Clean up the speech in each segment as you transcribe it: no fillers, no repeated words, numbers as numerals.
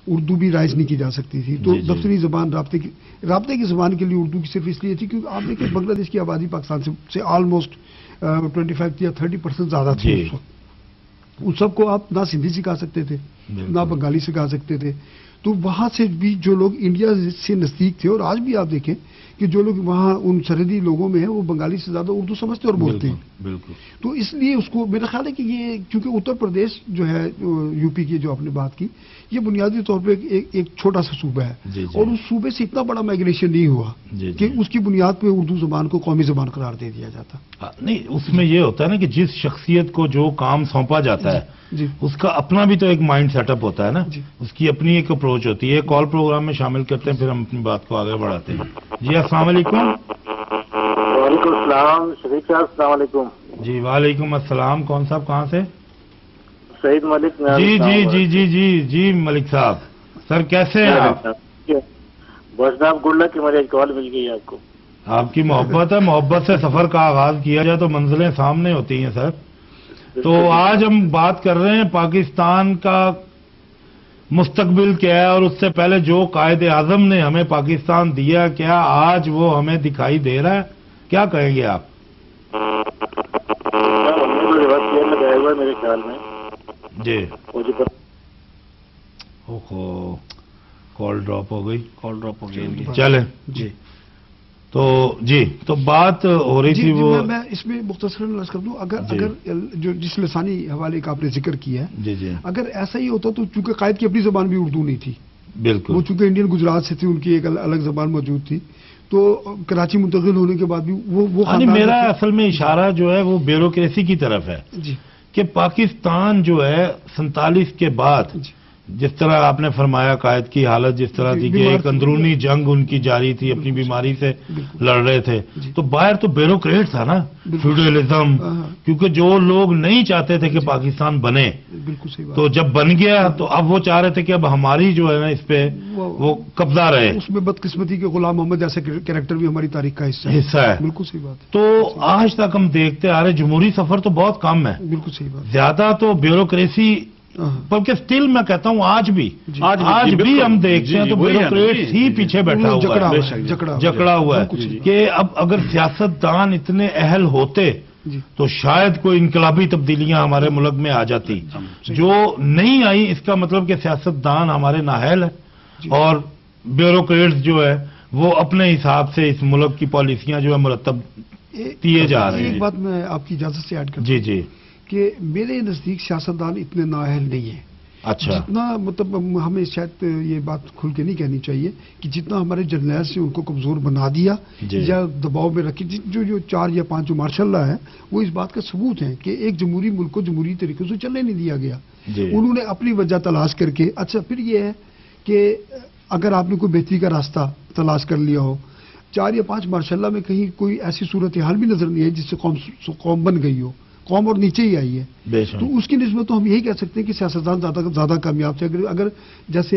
اردو بھی رائز نہیں کی جا سکتی تھی. تو دفتری زبان رابطے کی زبان کے لیے اردو کی صرف اس لیے تھی کیونکہ آپ دیکھیں بنگلہ دیش کی آبادی پاکستان سے آلموسٹ 25 یا 30% زیادہ تھی اس وقت. ان سب کو آپ نہ سندھی سکھا سکتے تھے نہ بنگالی سکھا سکتے تھے. تو وہاں سے بھی جو لوگ انڈیا سے نزدیک تھے، اور آج بھی آپ دیکھیں کہ جو لوگ وہاں ان سرحدی لوگوں میں ہیں وہ بنگالی سے زیادہ اردو سمجھتے اور بولتے ہیں. بالکل. تو اس لیے اس کو میرا خیال ہے کہ یہ کیونکہ اتر پردیش جو ہے یو پی کی جو آپ نے بات کی، یہ بنیادی طور پہ ایک چھوٹا سا صوبہ ہے اور اس صوبے سے اتنا بڑا مائگریشن نہیں ہوا کہ اس کی بنیاد پہ اردو زبان کو قومی زبان قرار دے دیا جاتا. نہیں، اس میں یہ ہوتا ہے نا کہ جس شخصیت کو جو کام سونپا جاتا ہے اس کا اپنا بھی تو ایک مائنڈ سیٹ اپ ہوتا ہے نا، اس کی اپنی ایک اپروچ ہوتی ہے. کال پروگرام میں شامل کرتے ہیں، پھر ہم اپنی بات کو آگے بڑھاتے ہیں. جی السلام علیکم. وعلیکم السلام شفیق صاحب، السلام علیکم. جی وعلیکم السلام. کون صاحب کہاں سے؟ سعید ملک. جی ملک صاحب. سر کیسے ہیں آپ؟ بس جناب گڈ لک کہ مجھے کال مل گئی آپ کو. آپ کی محبت ہے، محبت سے سفر کا آغاز کیا جائے تو منزلیں سامنے ہوتی ہیں سر. تو آج ہم بات کر رہے ہیں پاکستان کا مستقبل کیا ہے، اور اس سے پہلے جو قائد اعظم نے ہمیں پاکستان دیا کیا آج وہ ہمیں دکھائی دے رہا ہے؟ کیا کہیں گے آپ؟ میرے خیال میں جی اوہو کال ڈراپ ہو گئی. چلیں جی. تو بات ہو رہی تھی وہ میں اس میں مختصراً عرض کر دوں. اگر جو جس لسانی حوالے کا آپ نے ذکر کیا ہے، اگر ایسا ہی ہوتا تو چونکہ قائد کی اپنی زبان بھی اردو نہیں تھی، بالکل وہ چونکہ انڈین گجرات سے تھی، ان کی ایک الگ زبان موجود تھی. تو کراچی منتقل ہونے کے بعد بھی وہ میرا اصل میں اشارہ جو ہے وہ بیوروکریسی کی طرف ہے کہ پاکستان جو ہے 47 کے بعد جس طرح آپ نے فرمایا قائد کی حالت جس طرح تھی کہ ایک اندرونی جنگ ان کی جاری تھی، اپنی بیماری سے لڑ رہے تھے. تو باہر تو بیوروکریٹ تھا نا، فیوڈلزم، کیونکہ جو لوگ نہیں چاہتے تھے کہ پاکستان بنے، تو جب بن گیا تو اب وہ چاہ رہے تھے کہ اب ہماری جو ہے نا اس پہ وہ قبضہ رہے. اس میں بدقسمتی کے غلام محمد جیسے کریکٹر بھی ہماری تاریخ کا حصہ ہے. بالکل صحیح بات. تو آج تک ہم دیکھتے آ رہے جمہوری سفر تو بہت کم ہے. بالکل صحیح بات. زیادہ تو بیوروکریسی، بلکہ اسٹل میں کہتا ہوں آج بھی ہم دیکھتے ہیں تو بیوروکریٹ ہی پیچھے بیٹھا ہوا ہے، جکڑا ہوا ہے کہ اب اگر سیاستدان اتنے اہل ہوتے تو شاید کوئی انقلابی تبدیلیاں ہمارے ملک میں آ جاتی. جو نہیں آئی اس کا مطلب کہ سیاستدان ہمارے نااہل ہیں اور بیوروکریٹس جو ہے وہ اپنے حساب سے اس ملک کی پالیسیاں جو ہے مرتب کیے جا رہے ہیں. ایک بات میں آپ کی اجازت سے ایڈ کرتا ہوں. جی کہ میرے نزدیک سیاستدان اتنے نااہل نہیں ہیں. اچھا. جتنا مطلب ہمیں شاید یہ بات کھل کے نہیں کہنی چاہیے کہ جتنا ہمارے جرنیلز سے ان کو کمزور بنا دیا یا دباؤ میں رکھی، جو 4 یا 5 جو ماشاء اللہ ہے وہ اس بات کا ثبوت ہے کہ ایک جمہوری ملک کو جمہوری طریقے سے چلنے نہیں دیا گیا. انہوں نے اپنی وجہ تلاش کر کے. اچھا پھر یہ ہے کہ اگر آپ نے کوئی بہتری کا راستہ تلاش کر لیا ہو، 4 یا 5 ماشاء اللہ میں کہیں کوئی ایسی صورتحال بھی نظر نہیں ہے جس سے قوم بن گئی ہو، قوم اور نیچے ہی آئی ہے. تو اس کی نسبت تو ہم یہی کہہ سکتے ہیں کہ سیاستدان زیادہ کامیاب تھے. اگر جیسے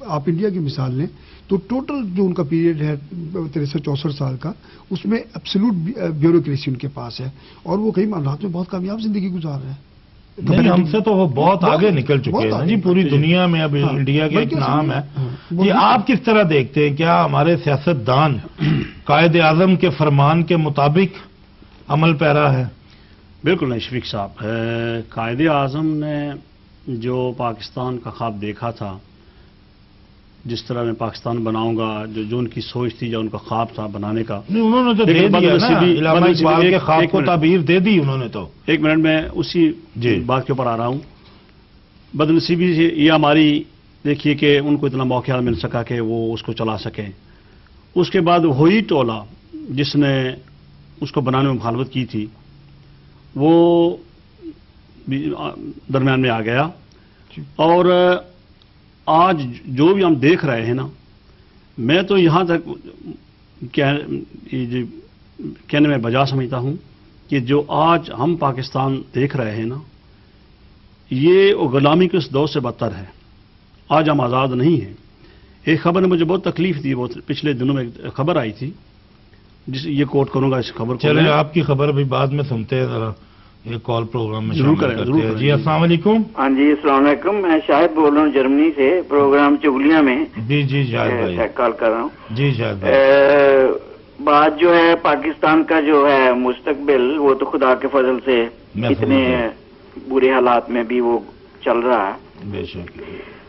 آپ انڈیا کی مثال لیں تو ٹوٹل جو ان کا پیریڈ ہے 63-64 سال کا، اس میں ایبسولوٹ بیوروکریسی ان کے پاس ہے اور وہ کئی معاملات میں بہت کامیاب زندگی گزار رہے ہیں. نہیں، ہم سے تو وہ بہت آگے نکل چکے ہیں جی پوری دنیا میں. اب انڈیا کا ایک نام ہے. یہ آپ کس طرح دیکھتے ہیں؟ کیا ہمارے سیاستدان قائد اعظم کے فرمان کے مطابق عمل پیرا ہے؟ بالکل نہیں شفیق صاحب. قائد اعظم نے جو پاکستان کا خواب دیکھا تھا، جس طرح میں پاکستان بناؤں گا، جو ان کی سوچ تھی، جو ان کا خواب تھا بنانے کا، انہوں نے تو دے دیا نا، علامہ اقبال کے خواب کو تعبیر دے دی انہوں نے. تو ایک منٹ میں اسی بات کے اوپر آ رہا ہوں. بدنصیبی سے یہ ہماری دیکھیے کہ ان کو اتنا موقع مل سکا کہ وہ اس کو چلا سکیں. اس کے بعد وہی ٹولہ جس نے اس کو بنانے میں مخالفت کی تھی وہ درمیان میں آ گیا. اور آج جو بھی ہم دیکھ رہے ہیں نا، میں تو یہاں تک کہنے میں بجا سمجھتا ہوں کہ جو آج ہم پاکستان دیکھ رہے ہیں نا، یہ غلامی کے اس دور سے بدتر ہے. آج ہم آزاد نہیں ہیں. ایک خبر نے مجھے بہت تکلیف دی، وہ پچھلے دنوں میں ایک خبر آئی تھی، جس یہ کوٹ کروں گا اس خبر کو. چلیں آپ کی خبر بھی بعد میں سنتے ہیں ذرا. یہ کال پروگرام میں ضرور شامل کریں، کرتے ضرور ہیں۔ کریں۔ جی السلام علیکم۔ ہاں جی السلام علیکم، میں شاہد بول رہا ہوں جرمنی سے، پروگرام چغلیاں میں جی جی شاہد بھائی، کال کر رہا ہوں۔ جی شاہد بھائی، بات جو ہے پاکستان کا جو ہے مستقبل، وہ تو خدا کے فضل سے محفوظ اتنے ہے۔ برے حالات میں بھی وہ چل رہا ہے، بے شک،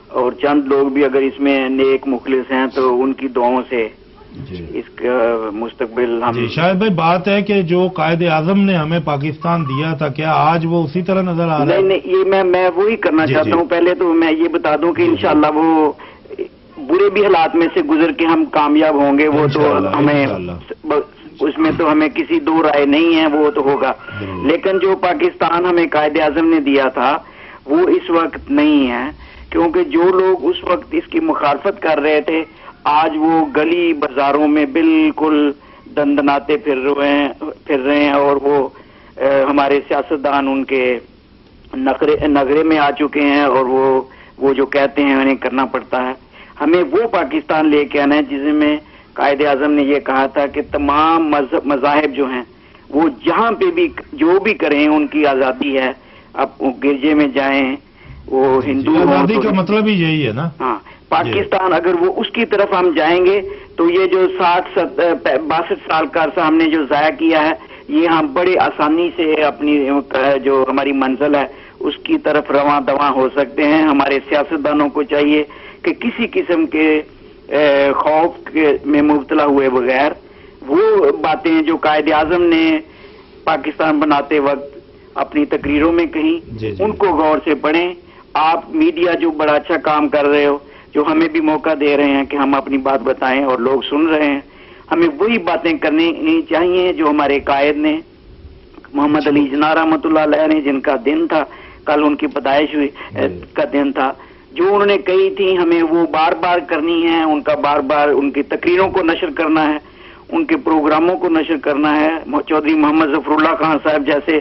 اور چند لوگ بھی اگر اس میں نیک مخلص ہیں تو ان کی دعاؤں سے جی اس کا مستقبل ہم جی شاہد بھائی، بات ہے کہ جو قائد اعظم نے ہمیں پاکستان دیا تھا، کیا آج وہ اسی طرح نظر آ رہا ہے؟ نہیں یہ میں وہی کرنا جی، چاہتا جی۔ ہوں۔ پہلے تو میں یہ بتا دوں کہ انشاءاللہ وہ برے بھی حالات میں سے گزر کے ہم کامیاب ہوں گے، وہ تو انشاءاللہ، ہمیں انشاءاللہ۔ اس میں تو ہمیں کسی دو رائے نہیں ہے، وہ تو ہوگا۔ ضرور۔ لیکن جو پاکستان ہمیں قائد اعظم نے دیا تھا وہ اس وقت نہیں ہے، کیونکہ جو لوگ اس وقت اس کی مخالفت کر رہے تھے آج وہ گلی بازاروں میں بالکل دندناتے پھر رہے ہیں، اور وہ ہمارے سیاستدان ان کے نغرے میں آ چکے ہیں، اور وہ جو کہتے ہیں انہیں کرنا پڑتا ہے۔ ہمیں وہ پاکستان لے کے آنا ہے جس میں قائد اعظم نے یہ کہا تھا کہ تمام مذاہب جو ہیں وہ جہاں پہ بھی جو بھی کریں ان کی آزادی ہے، اب وہ گرجے میں جائیں، وہ ہندو ہوں آزادی تو- کا مطلب ہی یہی ہے نا۔ ہاں، پاکستان اگر وہ اس کی طرف ہم جائیں گے تو یہ جو 62 سال کا عرصہ ہم نے جو ضائع کیا ہے، یہ ہم بڑے آسانی سے اپنی جو ہماری منزل ہے اس کی طرف رواں دواں ہو سکتے ہیں۔ ہمارے سیاستدانوں کو چاہیے کہ کسی قسم کے خوف میں مبتلا ہوئے بغیر وہ باتیں جو قائد اعظم نے پاکستان بناتے وقت اپنی تقریروں میں کہیں، جی جی۔ ان کو غور سے پڑھیں۔ آپ میڈیا جو بڑا اچھا کام کر رہے ہو، جو ہمیں بھی موقع دے رہے ہیں کہ ہم اپنی بات بتائیں اور لوگ سن رہے ہیں، ہمیں وہی باتیں کرنی چاہیے جو ہمارے قائد نے، محمد علی جناح رحمۃ اللہ علیہ نے، جن کا دن تھا کل، ان کی پیدائش ہوئی کا دن تھا، جو انہوں نے کہی تھی ہمیں وہ بار بار کرنی ہے، ان کا بار بار ان کی تقریروں کو نشر کرنا ہے، ان کے پروگراموں کو نشر کرنا ہے۔ چودھری محمد ظفر اللہ خان صاحب جیسے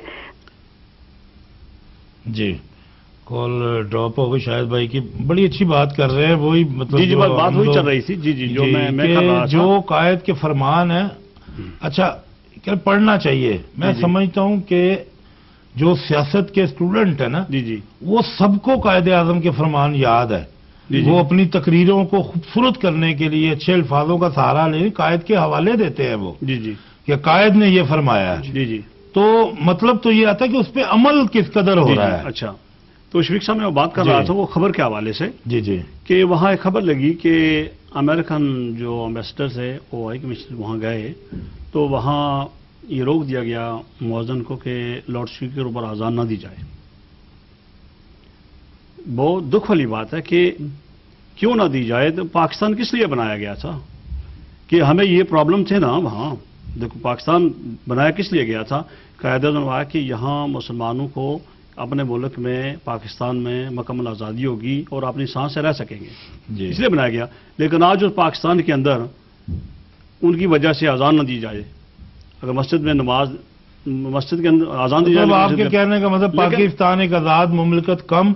جی کال ڈراپ ہو گئی شاہد بھائی کی، بڑی اچھی بات کر رہے ہیں، وہی مطلب جی جو بات ہم وہی لوگ- چل رہی تھی، جی جو جی، میں کہ کر رہا تھا۔ جو قائد کے فرمان ہیں، اچھا کہ پڑھنا چاہیے۔ میں جی۔ سمجھتا ہوں کہ جو سیاست کے اسٹوڈنٹ ہیں نا، جی جی وہ سب کو قائد اعظم کے فرمان یاد ہے۔ جی جی۔ وہ اپنی تقریروں کو خوبصورت کرنے کے لیے اچھے الفاظوں کا سہارا لے قائد کے حوالے دیتے ہیں وہ، جی جی کہ قائد نے یہ فرمایا ہے۔ جی جی تو مطلب تو یہ آتا ہے کہ اس پہ عمل کس قدر ہو جی رہا ہے۔ اچھا، تو شفیق صاحب میں بات کر جی۔ رہا تھا وہ خبر کے حوالے سے جی جی کہ وہاں ایک خبر لگی کہ امریکن جو امبیسڈرز ہے او آئی کمشنر وہاں گئے تو وہاں یہ روک دیا گیا مؤذن کو کہ لاؤڈ اسپیکر اوپر اذان نہ دی جائے۔ بہت دکھ والی بات ہے کہ کیوں نہ دی جائے، تو پاکستان کس لیے بنایا گیا تھا؟ کہ ہمیں یہ پرابلم تھے نا وہاں، دیکھو پاکستان بنایا کس لیے گیا تھا؟ قائد اعظم نے کہا کہ یہاں مسلمانوں کو اپنے ملک میں پاکستان میں مکمل آزادی ہوگی اور اپنی سانس سے رہ سکیں گے، جی اس لیے بنایا گیا۔ لیکن آج اس پاکستان کے اندر ان کی وجہ سے اذان نہ دی جائے، اگر مسجد میں نماز، مسجد کے اندر اذان دی جائے، مطلب آپ مسجد کے میں- کہنے کا مطلب لیکن- پاکستان ایک آزاد مملکت کم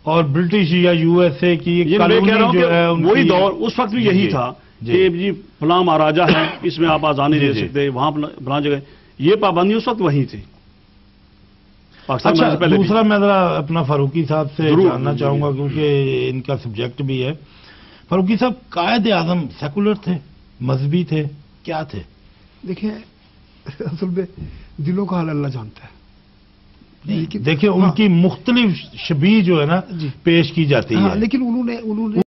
اور برٹش یا یو ایس اے کی یہ میں کہہ رہا ہوں جو ہے ان کہ وہی کی- دور اس وقت بھی یہی جی، تھا جی۔ کہ جی فلاں مہاراجا ہے، اس میں آپ آزان نہیں جی، دے جی۔ سکتے، وہاں فلاں جگہ، یہ پابندی اس وقت وہی تھی پاکستان میں اچھا سے پہلے بھی۔ دوسرا میں ذرا اپنا فاروقی صاحب سے ضرور، جاننا جی، چاہوں گا جی۔ کیونکہ ان کا سبجیکٹ بھی ہے۔ فاروقی صاحب، قائد اعظم سیکولر تھے، مذہبی تھے، کیا تھے؟ دیکھیں اصل میں دلوں کا حال اللہ جانتا ہے، لیکن دیکھیں ان ہاں، کی مختلف شبیہ جو ہے نا جی۔ پیش کی جاتی ہاں، ہے، لیکن انہوں نے